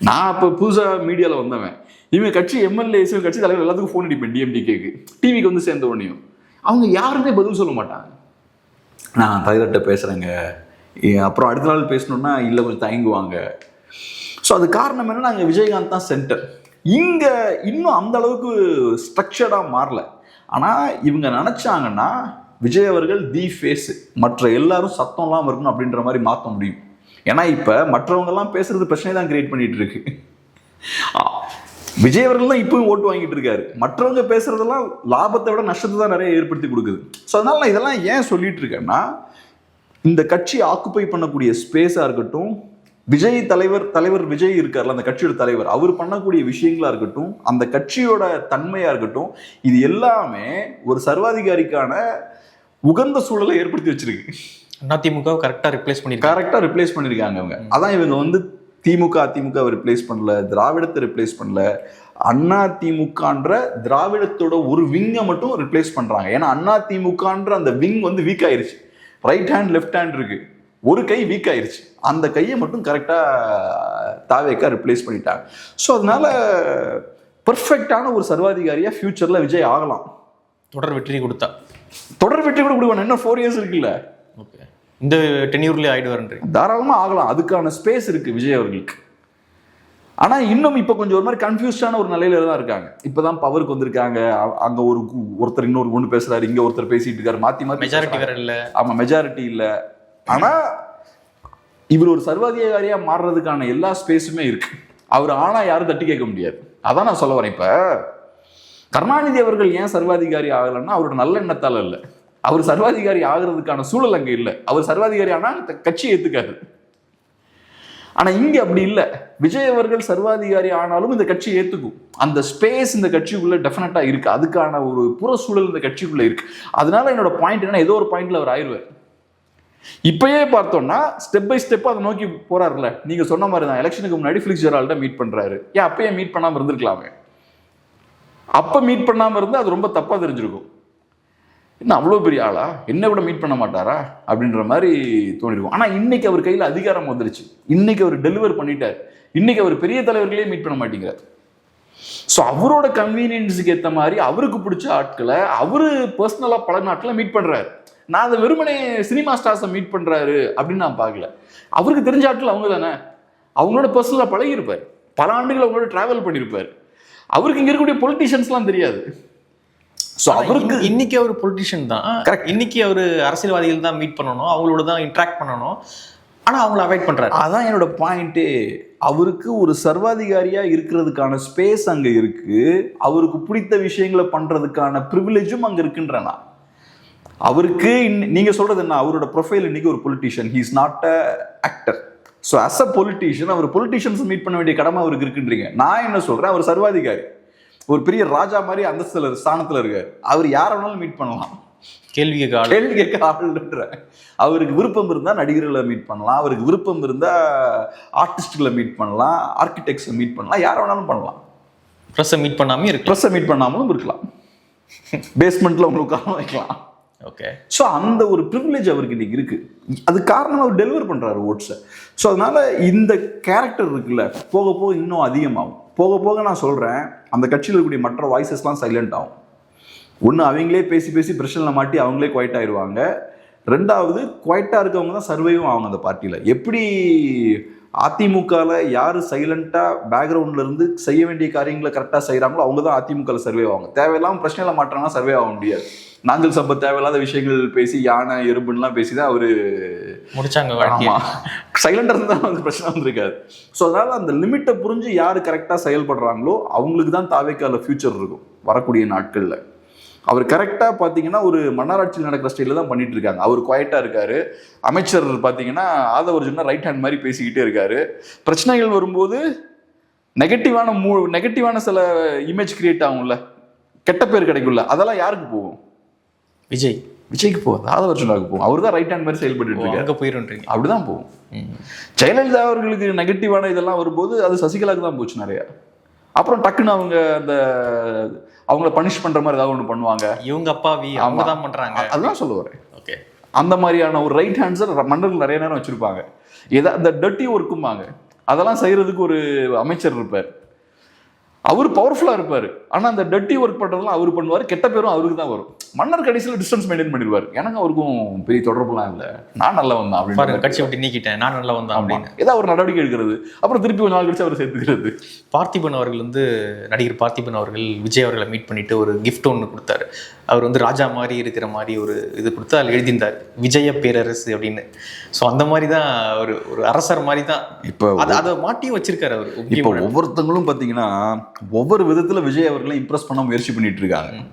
நான் அப்போ புதுசா மீடியாவில் வந்தவன். இவங்க கட்சி எம்எல்ஏஸ் கட்சி தலைவர் எல்லாத்துக்கும் ஃபோன் அடிப்பேன். டிஎம்டிக்கு டிவிக்கு வந்து சேர்ந்த உடனேயும் அவங்க யாருமே பதில் சொல்ல மாட்டாங்க. நான் தலைவர்கிட்ட பேசுறேங்க, அப்புறம் அடுத்த நாள் பேசணும்னா இல்லை கொஞ்சம் தயங்குவாங்க. ஸோ அது காரணம் என்னன்னா அங்கே விஜயகாந்த் தான் சென்டர். இங்க இன்னும் அந்த அளவுக்கு ஸ்ட்ரக்சர்டா மாறல. ஆனா இவங்க நினைச்சாங்கன்னா விஜய் அவர்கள் தி ஃபேஸ், மற்ற எல்லாரும் சத்தம் இல்லாம இருக்கணும் அப்படின்ற மாதிரி மாற்ற முடியும். ஏன்னா இப்ப மற்றவங்க எல்லாம் பேசுறது பிரச்சனை தான் கிரியேட் பண்ணிட்டு இருக்கு. விஜய் அவர்கள் தான் இப்பவும் ஓட்டு வாங்கிட்டு இருக்காரு. மற்றவங்க பேசுறதெல்லாம் லாபத்தை விட நஷ்டத்தை தான் நிறைய ஏற்படுத்தி கொடுக்குது. ஸோ அதனால நான் இதெல்லாம் ஏன் சொல்லிட்டு இருக்கேன்னா, இந்த கட்சி ஆக்குப்பை பண்ணக்கூடிய ஸ்பேஸா இருக்கட்டும், விஜய் தலைவர் விஜய் இருக்கார்ல அந்த கட்சியோட தலைவர், அவர் பண்ணக்கூடிய விஷயங்களா இருக்கட்டும், அந்த கட்சியோட தன்மையா இருக்கட்டும், இது எல்லாமே ஒரு சர்வாதிகாரிக்கான உகந்த சூழலை ஏற்படுத்தி வச்சிருக்கு. அதிமுக கரெக்டா ரிப்ளேஸ் பண்ணிருக்காங்க அவங்க. அதான் இவங்க வந்து அதிமுக ரிப்ளேஸ் பண்ணல, திராவிடத்தை ரிப்ளேஸ் பண்ணல, அதிமுகன்ற திராவிடத்தோட ஒரு விங்கை மட்டும் ரிப்ளேஸ் பண்றாங்க. ஏன்னா அதிமுகன்ற அந்த விங் வந்து வீக் ஆயிருச்சு. ரைட் ஹேண்ட் லெஃப்ட் ஹேண்ட் இருக்கு, ஒரு கை வீக் ஆயிருச்சு. அந்த கையை மட்டும் கரெக்டா தாவேக்கா ரிப்ளேஸ் பண்ணிட்டாங்க. ஸோ அதனால பெர்ஃபெக்டான ஒரு சர்வாதிகாரியா ஃபியூச்சர்ல விஜய் ஆகலாம். தொடர் வெற்றி கூட கொடுக்கணும். இன்னும் 4 years இருக்குல்ல, இந்த டென்யூர்லயே ஆயிடுவாருன்றீங்க. தாராளமா ஆகலாம், அதுக்கான ஸ்பேஸ் இருக்கு விஜய் அவர்களுக்கு. ஆனா இன்னும் இப்ப கொஞ்சம் ஒரு மாதிரி கன்ஃபியூஸ்டான ஒரு நிலையில தான் இருக்காங்க. இப்பதான் பவருக்கு வந்திருக்காங்க. அங்க ஒருத்தர் இன்னொரு ஒண்ணு பேசுறாரு, இங்க ஒருத்தர் பேசிட்டு இருக்காரு, மாத்தி மெஜாரிட்டி வேற இல்ல. ஆமா, மெஜாரிட்டி இல்ல. ஆனா இவர் ஒரு சர்வாதிகாரியா மாறுறதுக்கான எல்லா ஸ்பேஸுமே இருக்கு. அவர் ஆனா யாரும் தட்டி கேட்க முடியாது. அதான் நான் சொல்ல வரேன். இப்ப கருணாநிதி அவர்கள் ஏன் சர்வாதிகாரி ஆகலன்னா அவரோட நல்ல எண்ணத்தால இல்ல, அவர் சர்வாதிகாரி ஆகிறதுக்கான சூழல் அங்க இல்லை. அவர் சர்வாதிகாரி ஆனா கட்சி ஏத்துக்காது. ஆனா இங்க அப்படி இல்லை. விஜய் அவர்கள் சர்வாதிகாரி ஆனாலும் இந்த கட்சி ஏத்துக்கும். அந்த ஸ்பேஸ் இந்த கட்சிக்குள்ள டெஃபினட்டா இருக்கு. அதுக்கான ஒரு புற சூழல் இந்த கட்சிக்குள்ள இருக்கு. அதனால என்னோட பாயிண்ட் என்ன, ஏதோ ஒரு பாயிண்ட்ல அவர் ஆயிடுவார். இப்பயே பார்த்தோம்னா ஸ்டெப் பை ஸ்டெப் அதை நோக்கி போறாருல. நீங்க சொன்ன மாதிரி தான், எலெக்ஷனுக்கு முன்னாடி ஃபிலிக்ஸ் ஜெரால்ட மீட் பண்றாரு. ஏன் அப்பயே மீட் பண்ணாம இருந்திருக்கலாமே? அப்ப மீட் பண்ணாம இருந்தா அது ரொம்ப தப்பா தெரிஞ்சிருக்கும். என்ன அவ்வளோ பெரிய ஆளா, என்ன கூட மீட் பண்ண மாட்டாரா அப்படின்ற மாதிரி தோணிருக்கும். ஆனா இன்னைக்கு அவர் கையில அதிகாரம் வந்துருச்சு. இன்னைக்கு அவர் டெலிவர் பண்ணிட்டார். இன்னைக்கு அவர் பெரிய தலைவர்களே மீட் பண்ண மாட்டேங்கிறார். ஸோ அவரோட கன்வீனியன்ஸுக்கு ஏற்ற மாதிரி அவருக்கு பிடிச்ச ஆட்களை அவரு பர்சனலா பல நாட்களை மீட் பண்றாரு. நான் அதை வெறுமனே சினிமா ஸ்டார்ஸை மீட் பண்றாரு அப்படின்னு நான் பார்க்கல. அவருக்கு தெரிஞ்ச ஆட்கள் அவங்க தானே, அவங்களோட பர்சனலா பழகி இருப்பார், பல ஆண்டுகள் அவங்களோட டிராவல் பண்ணியிருப்பார். அவருக்கு இங்க இருக்கக்கூடிய பொலிட்டிஷியன்ஸ்லாம் தெரியாது. ஸோ அவருக்கு இன்னைக்கு அவர் பொலிட்டிஷியன் தான். இன்னைக்கு அவர் அரசியல்வாதிகள் தான் மீட் பண்ணணும், அவங்களோட தான் இன்ட்ராக்ட் பண்ணணும். ஆனா அவங்கள அவாய்ட் பண்றாரு. அதான் என்னோட பாயிண்டே. அவருக்கு ஒரு சர்வாதிகாரியா இருக்கிறதுக்கான ஸ்பேஸ் அங்க இருக்கு. அவருக்கு பிடித்த விஷயங்களை பண்றதுக்கான ப்ரிவிலேஜும் அங்க இருக்குன்றனா. அவருக்கு நீங்க சொல்றது என்ன, அவரோட ப்ரொஃபைல் இன்னைக்கு ஒரு politician, he is not a actor. So as a politician அவர் பொலிட்டீஷியன்ஸ் மீட் பண்ண வேண்டிய கடமை அவருக்கு இருக்குன்றீங்க. நான் என்ன சொல்றேன், அவர் சர்வாதிகாரி, ஒரு பெரிய ராஜா மாதிரி அந்தஸ்துல ஸ்தானத்துல இருக்காரு. அவர் யார வேணாலும் மீட் பண்ணலாம், கேள்வி கேட்க ஆளுன்ற. அவருக்கு விருப்பம் இருந்தா நடிகர்களை மீட் பண்ணலாம், அவருக்கு விருப்பம் இருந்தா ஆர்டிஸ்ட்களை மீட் பண்ணலாம், ஆர்கிடெக்ட்ஸை மீட் பண்ணலாம், யார வேணாலும் பண்ணலாம். ப்ரெஸ்ஸை மீட் பண்ணாமல் இருக்கு, ப்ரெஸ்ஸை மீட் பண்ணாமலும் இருக்கலாம், பேஸ்மெண்ட்ல உங்களுக்கு வைக்கலாம். ஓகே. ஸோ அந்த ஒரு ப்ரிவிலேஜ் அவருக்கு இன்னைக்கு இருக்கு. அது காரணம் அவர் டெலிவர் பண்றாரு ஓட்ஸை. ஸோ அதனால இந்த கேரக்டர் இருக்குல்ல, போக போக இன்னும் அதிகமாகும். போக போக நான் சொல்றேன், அந்த கட்சியில் இருக்கக்கூடிய மற்ற வாய்ஸஸ்லாம் சைலண்ட் ஆகும். ஒன்று அவங்களே பேசி பேசி பிரச்சனையில் மாட்டி அவங்களே குவைட் ஆயிடுவாங்க. ரெண்டாவது குவைட்டா இருக்கவங்க தான் சர்வைவும் ஆகும் அந்த பார்ட்டியில். எப்படி அதிமுகவில் யார் சைலண்டாக பேக்ரவுண்டில் இருந்து செய்ய வேண்டிய காரியங்களை கரெக்டாக செய்கிறாங்களோ அவங்க தான் அதிமுகவில் சர்வே ஆவாங்க. தேவையில்லாமல் பிரச்சனையில் மாற்றாங்கன்னா சர்வே ஆக முடியாது. நாங்கள் சம்ப தேவையில்லாத விஷயங்கள் பேசி யானை எறும்புலாம் பேசி தான் அவர் முடிச்சாங்க. ஆமாம், சைலண்டாக இருந்தால் அந்த பிரச்சனை வந்திருக்காது. ஸோ அதனால் அந்த லிமிட்டை புரிஞ்சு யார் கரெக்டாக செயல்படுறாங்களோ அவங்களுக்கு தான் தாவேக்கால ஃபியூச்சர் இருக்கும் வரக்கூடிய நாட்களில். அவர் கரெக்டாக பார்த்தீங்கன்னா ஒரு மன்னராட்சியில் நடக்கிற ஸ்டைலில் தான் பண்ணிட்டு இருக்காங்க. அவர் குவைட்டாக இருக்காரு. அமைச்சர் பார்த்தீங்கன்னா ஆதவர்ஜுனா ரைட் ஹேண்ட் மாதிரி பேசிக்கிட்டே இருக்காரு. பிரச்சனைகள் வரும்போது நெகட்டிவான சில இமேஜ் கிரியேட் ஆகும்ல, கெட்ட பேர் கிடைக்கும்ல, அதெல்லாம் யாருக்கு போகும்? விஜய்க்கு போகுது, ஆதவர்ஜுனாவுக்கு போகும். அவர் தான் ரைட் ஹேண்ட் மாதிரி செயல்பட்டு இருக்காரு. போயிருன்றீங்க, அப்படிதான் போகும். ஜெயலலிதா அவர்களுக்கு நெகட்டிவான இதெல்லாம் வரும்போது அது சசிகலாவுக்கு தான் போச்சு நிறையா. அப்புறம் டக்குன்னு அவங்கள பனிஷ் பண்ற மாதிரி ஏதாவது ஒன்று பண்ணுவாங்க. இவங்க அப்பாவி அவங்க தான் பண்றாங்க, அதுதான் சொல்ல வரேன். ஓகே. அந்த மாதிரியான ஒரு ரைட் ஹேண்ட்ஸர் மன்னர்கள் நிறைய நேரம் வச்சிருப்பாங்க. ஏதாவது இந்த டர்ட்டி ஒர்க்கும்பாங்க, அதெல்லாம் செய்யறதுக்கு ஒரு அமைச்சர் இருப்பார். அவர் பவர்ஃபுல்லா இருப்பாரு, ஆனா அந்த டர்ட்டி ஒர்க் பண்றதெல்லாம் அவர் பண்ணுவார். கெட்ட பேரும் அவருக்கு தான் வரும். மன்னர் கடைசியில் டிஸ்டன்ஸ் மெயின்டைன் பண்ணிடுவார். எனக்கு அவருக்கும் பெரிய தொடர்புலாம் இல்லை, நான் நல்லா வந்தேன் அப்படின்னு, கட்சி விட்டு நீக்கிட்டேன், நான் நல்லா வந்தேன் அப்படின்னு ஏதாவது ஒரு நடவடிக்கை எடுக்கிறது. அப்புறம் திருப்பி கொஞ்ச நாள் கழிச்சு அவர் சேர்த்துக்கிறது. பார்த்திபன் அவர்கள் நடிகர் பார்த்திபன் அவர்கள் விஜய் அவர்களை மீட் பண்ணிட்டு ஒரு கிஃப்ட் ஒன்று கொடுத்தாரு. அவர் ராஜா மாதிரி இருக்கிற மாதிரி ஒரு இது கொடுத்து அதில் எழுதியிருந்தார் விஜய பேரரசு அப்படின்னு. ஸோ அந்த மாதிரி தான் ஒரு அரசர் மாதிரி தான் இப்போ அதை மாட்டியும் வச்சிருக்காரு அவர். இப்போ ஒவ்வொருத்தங்களும் பார்த்தீங்கன்னா ஒவ்வொரு விதத்தில் விஜய் அவர்களை இம்ப்ரெஸ் பண்ண முயற்சி பண்ணிட்டு இருக்காங்க.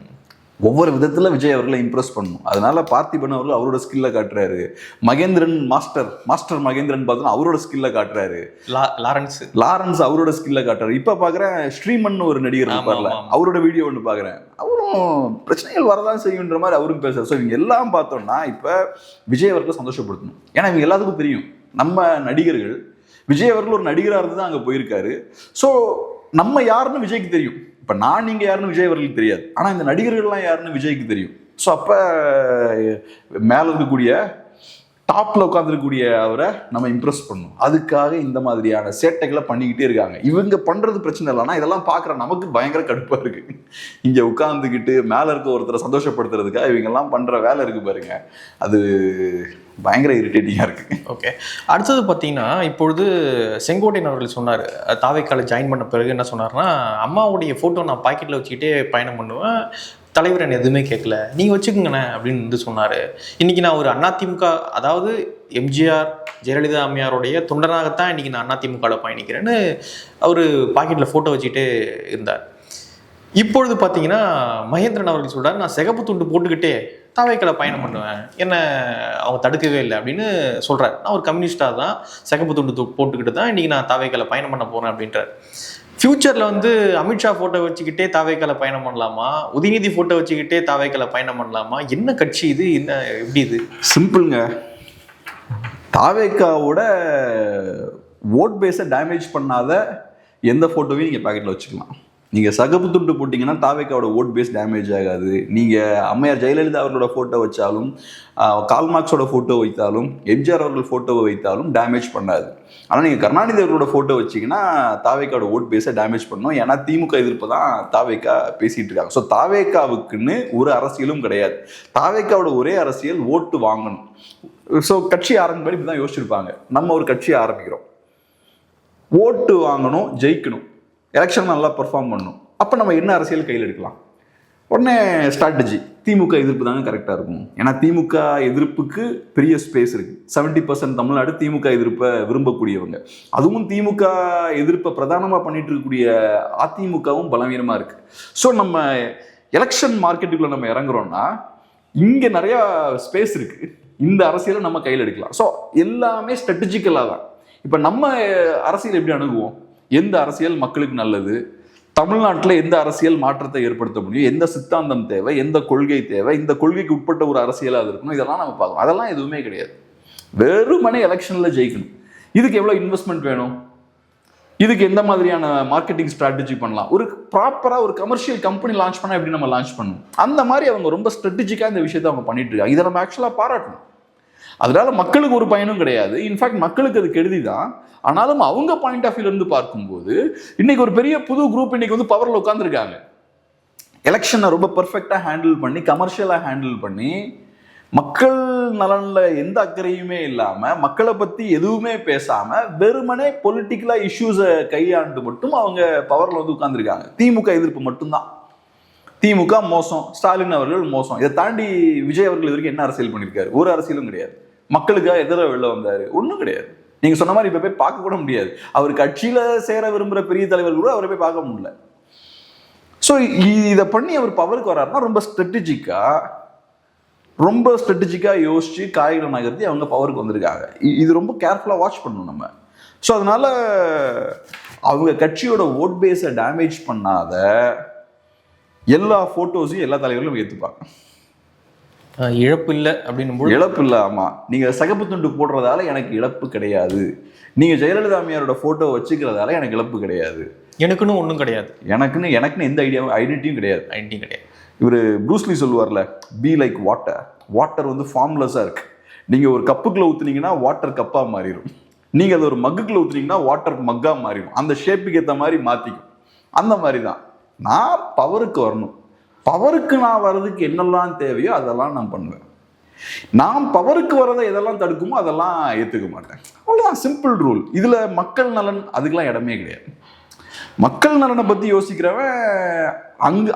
ஒவ்வொரு விதத்தில் விஜய் அவர்களை இம்ப்ரெஸ் பண்ணணும். அதனால பார்த்திபன் அவர்கள் அவரோட ஸ்கில்ல காட்டுறாரு. மகேந்திரன் மாஸ்டர் மகேந்திரன் பார்த்தோன்னா அவரோட ஸ்கில்ல காட்டுறாரு. லாரன்ஸ் அவரோட ஸ்கில்ல காட்டுறாரு. இப்போ பார்க்குறேன் ஸ்ரீமன் ஒரு நடிகர் இருப்பார்ல, அவரோட வீடியோ ஒன்று பார்க்குறேன். அவரும் பிரச்சனைகள் வரதான் செய்யுன்ற மாதிரி அவரும் பேசுறாரு. ஸோ இவங்க எல்லாம் பார்த்தோம்னா இப்போ விஜய் அவர்களை சந்தோஷப்படுத்தணும். ஏன்னா இவங்க எல்லாத்துக்கும் தெரியும் நம்ம நடிகர்கள், விஜய் அவர்கள் ஒரு நடிகராக இருந்து தான் அங்கே போயிருக்காரு. ஸோ நம்ம யாருன்னு விஜய்க்கு தெரியும். இப்போ நான் நீங்கள் யாருன்னு விஜய் அவர்களுக்கு தெரியாது, ஆனால் இந்த நடிகர்கள்லாம் யாருன்னு விஜய்க்கு தெரியும். ஸோ அப்போ மேலே இருக்கக்கூடிய டாப்பில் உட்காந்துருக்கக்கூடிய அவரை நம்ம இம்ப்ரெஸ் பண்ணணும். அதுக்காக இந்த மாதிரியான சேட்டைகளை பண்ணிக்கிட்டே இருக்காங்க. இவங்க பண்ணுறது பிரச்சனை இல்லைன்னா இதெல்லாம் பார்க்குற நமக்கு பயங்கர கடுப்பாக இருக்குது. இங்கே உட்காந்துக்கிட்டு மேலே இருக்க ஒருத்தரை சந்தோஷப்படுத்துறதுக்காக இவங்கெல்லாம் பண்ணுற வேலை இருக்குது பாருங்க, அது பயங்கர இரிட்டேட்டிங்காக இருக்குது. ஓகே. அடுத்தது பார்த்தீங்கன்னா இப்பொழுது செங்கோட்டையன் அவர்கள் சொன்னார், தாவேக்கால ஜாயின் பண்ண பிறகு என்ன சொன்னார்னா, அம்மாவுடைய ஃபோட்டோ நான் பாக்கெட்டில் வச்சுக்கிட்டே பயணம் பண்ணுவேன், தலைவர் என்ன எதுவுமே கேட்கல, நீங்கள் வச்சுக்கோங்கண்ணே அப்படின்னு சொன்னார். இன்றைக்கி நான் ஒரு அதிமுக, அதாவது எம்ஜிஆர் ஜெயலலிதா அம்மையாருடைய தொண்டனாகத்தான் இன்றைக்கி நான் அதிமுகவில் பயணிக்கிறேன்னு அவர் பாக்கெட்டில் ஃபோட்டோ வச்சுக்கிட்டே இருந்தார். இப்பொழுது பார்த்தீங்கன்னா மகேந்திரன் அவர்கள் சொல்கிறார், நான் சிகப்பு துண்டு போட்டுக்கிட்டே தாவேக்கால பயணம் பண்ணுவேன், என்ன அவங்க தடுக்கவே இல்லை அப்படின்னு சொல்கிறார். நான் ஒரு கம்யூனிஸ்டாக தான் சிகப்பு துண்டு போட்டுக்கிட்டு தான் இன்றைக்கி நான் தாவேக்கால பயணம் பண்ண போகிறேன் அப்படின்றார். ஃபியூச்சரில் அமித்ஷா ஃபோட்டோ வச்சுக்கிட்டே தாவேக்கால பயணம் பண்ணலாமா, உதயநிதி ஃபோட்டோ வச்சுக்கிட்டே தாவேக்கால பயணம் பண்ணலாமா? என்ன கட்சி இது, என்ன எப்படி இது? சிம்பிளுங்க. தாவேக்காவோட ஓட் பேஸை டேமேஜ் பண்ணாத எந்த ஃபோட்டோவையும் நீங்கள் பாக்கெட்டில் வச்சுக்கலாம். நீங்கள் சகப்பு துண்டு போட்டிங்கன்னா தாவேக்காவோட ஓட் பேஸ் டேமேஜ் ஆகாது. நீங்கள் அம்மையார் ஜெயலலிதா அவர்களோட ஃபோட்டோ வச்சாலும், கால்மார்க்ஸோட ஃபோட்டோ வைத்தாலும், எம்ஜிஆர் அவர்கள் ஃபோட்டோவை வைத்தாலும் டேமேஜ் பண்ணாது. ஆனால் நீங்கள் கருணாநிதி அவர்களோட ஃபோட்டோ வச்சிங்கன்னா தாவேக்காவோட ஓட் பேஸை டேமேஜ் பண்ணணும். ஏன்னா திமுக எதிர்ப்பு தான் தாவேக்கா பேசிகிட்டு இருக்காங்க. ஸோ தாவேக்காவுக்குன்னு ஒரு அரசியலும் கிடையாது. தாவேக்காவோட ஒரே அரசியல் ஓட்டு வாங்கணும். ஸோ கட்சி ஆரம்பிப்படி இப்படி தான் யோசிச்சிருப்பாங்க. நம்ம ஒரு கட்சியை ஆரம்பிக்கிறோம், ஓட்டு வாங்கணும், ஜெயிக்கணும், எலெக்ஷன் நல்லா பெர்ஃபார்ம் பண்ணணும். அப்போ நம்ம என்ன அரசியல் கையில் எடுக்கலாம்? உடனே ஸ்ட்ராட்டஜி திமுக எதிர்ப்பு தாங்க கரெக்டாக இருக்கும். ஏன்னா திமுக எதிர்ப்புக்கு பெரிய ஸ்பேஸ் இருக்குது. 70% தமிழ்நாடு திமுக எதிர்ப்பை விரும்பக்கூடியவங்க. அதுவும் திமுக எதிர்ப்பை பிரதானமாக பண்ணிட்டு இருக்கக்கூடிய அதிமுகவும் பலவீனமாக இருக்குது. ஸோ நம்ம எலெக்ஷன் மார்க்கெட்டுக்குள்ளே நம்ம இறங்குறோம்னா இங்க நிறைய ஸ்பேஸ் இருக்கு, இந்த அரசியலை நம்ம கையில் எடுக்கலாம். ஸோ எல்லாமே ஸ்ட்ராட்டஜிக்கலாக தான். இப்போ நம்ம அரசியல் எப்படி அணுகுவோம், எந்த அரசியல் மக்களுக்கு நல்லது, தமிழ்நாட்டில் எந்த அரசியல் மாற்றத்தை ஏற்படுத்த முடியும், எந்த சித்தாந்தம் தேவை, எந்த கொள்கை தேவை, இந்த கொள்கைக்கு உட்பட்ட ஒரு அரசியலாக அது இருக்கணும், இதெல்லாம் நம்ம பார்க்கணும். அதெல்லாம் எதுவுமே கிடையாது. வெறுமனே எலெக்ஷனில் ஜெயிக்கணும். இதுக்கு எவ்வளோ இன்வெஸ்ட்மெண்ட் வேணும், இதுக்கு எந்த மாதிரியான மார்க்கெட்டிங் ஸ்ட்ராட்டஜி பண்ணலாம், ஒரு ப்ராப்பராக ஒரு கமர்ஷியல் கம்பெனி லான்ச் பண்ணால் எப்படி நம்ம லான்ச் பண்ணணும், அந்த மாதிரி அவங்க ரொம்ப ஸ்ட்ராட்டஜிக்காக இந்த விஷயத்தை அவங்க பண்ணிட்டு இருக்காங்க. இதை நம்ம ஆக்சுவலாக பாராட்டணும். அதனால மக்களுக்கு ஒரு பயனும் கிடையாது, இன்ஃபேக்ட் மக்களுக்கு அது கெடுதி தான். ஆனாலும் அவங்க பாயிண்ட் ஆஃப் வியூல இருந்து பார்க்கும்போது இன்னைக்கு ஒரு பெரிய புது குரூப் இன்னைக்கு வந்து பவர்ல உட்காந்துருக்காங்க. எலெக்ஷனை ரொம்ப பெர்ஃபெக்டா ஹேண்டில் பண்ணி, கமர்ஷியலா ஹேண்டில் பண்ணி, மக்கள் நலன்ல எந்த அக்கறையுமே இல்லாம, மக்களை பத்தி எதுவுமே பேசாம, வெறுமனே பொலிட்டிக்கலா இஷ்யூஸை கையாண்டு மட்டும் அவங்க பவர்ல வந்து உட்கார்ந்துருக்காங்க. திமுக எதிர்ப்பு மட்டும்தான். திமுக மோசம், ஸ்டாலின் அவர்கள் மோசம். இதை தாண்டி விஜய் அவர்கள் இது வரைக்கும் என்ன அரசியல் பண்ணியிருக்காரு? ஒரு அரசியலும் கிடையாது. மக்களுக்காக எதிர வெளில வந்தாரு? ஒன்றும் கிடையாது. நீங்க சொன்ன மாதிரி இப்ப போய் பார்க்க கூட முடியாது. அவர் கட்சியில சேர விரும்புற பெரிய தலைவர்கள் கூட அவரை போய் பார்க்க முடியல. ஸோ இதை பண்ணி அவர் பவருக்கு வர்றாருன்னா ரொம்ப ஸ்ட்ராட்டஜிக்கா யோசிச்சு காய்களை நகர்த்தி அவங்க பவருக்கு வந்திருக்காங்க. இது ரொம்ப கேர்ஃபுல்லா வாட்ச் பண்ணணும் நம்ம. ஸோ அதனால அவங்க கட்சியோட ஓட் பேஸை டேமேஜ் பண்ணாத எல்லா போட்டோஸையும் எல்லா தலைவர்களும் ஏற்றுப்பாங்க. இழப்பு இல்லை அப்படின்னு. இழப்பு இல்லை, ஆமா. நீங்க சகப்பு துண்டு போடுறதால எனக்கு இழப்பு கிடையாது, நீங்க ஜெயலலிதா அம்மையாரோட போட்டோ வச்சுக்கிறதால எனக்கு இழப்பு கிடையாது, எனக்குன்னு ஒன்றும் கிடையாது, எனக்குன்னு எந்த ஐடென்டிட்டியும் கிடையாது. இவர் ப்ரூஸ்லி சொல்லுவார்ல, பி லைக் வாட்டர் வந்து ஃபார்ம்லெஸ்ஸாக இருக்கு. நீங்க ஒரு கப்புக்குள்ள ஊத்துனீங்கன்னா வாட்டர் கப்பா மாறிடும், நீங்க அது ஒரு மக்குக்குள்ள ஊத்துனீங்கன்னா வாட்டர் மக்கா மாறிடும். அந்த ஷேப்புக்கு ஏற்ற மாதிரி மாத்திக்கும். அந்த மாதிரி தான் நான் பவருக்கு வரணும். பவருக்கு நான் வர்றதுக்கு என்னெல்லாம் தேவையோ அதெல்லாம் நான் பண்ணுவேன். நான் பவருக்கு வரதை எதெல்லாம் தடுக்குமோ அதெல்லாம் ஏற்றுக்க மாட்டேன். அவ்வளோதான், சிம்பிள் ரூல். இதுல மக்கள் நலன் அதுக்கெல்லாம் இடமே கிடையாது. மக்கள் நலனை பத்தி யோசிக்கிறவன்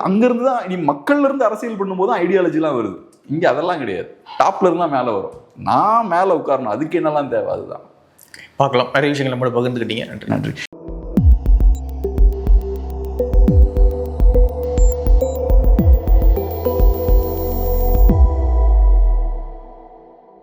அங்கிருந்து தான், நீ மக்கள்ல இருந்து அரசியல் பண்ணும்போது ஐடியாலஜிலாம் வருது. இங்க அதெல்லாம் கிடையாது. டாப்ல இருந்தா மேல வரும். நான் மேல உட்காரணும், அதுக்கு என்னெல்லாம் தேவை அதுதான். பார்க்கலாம். நிறைய விஷயங்கள் நம்மளோட பகிர்ந்துக்கிட்டீங்க. நன்றி.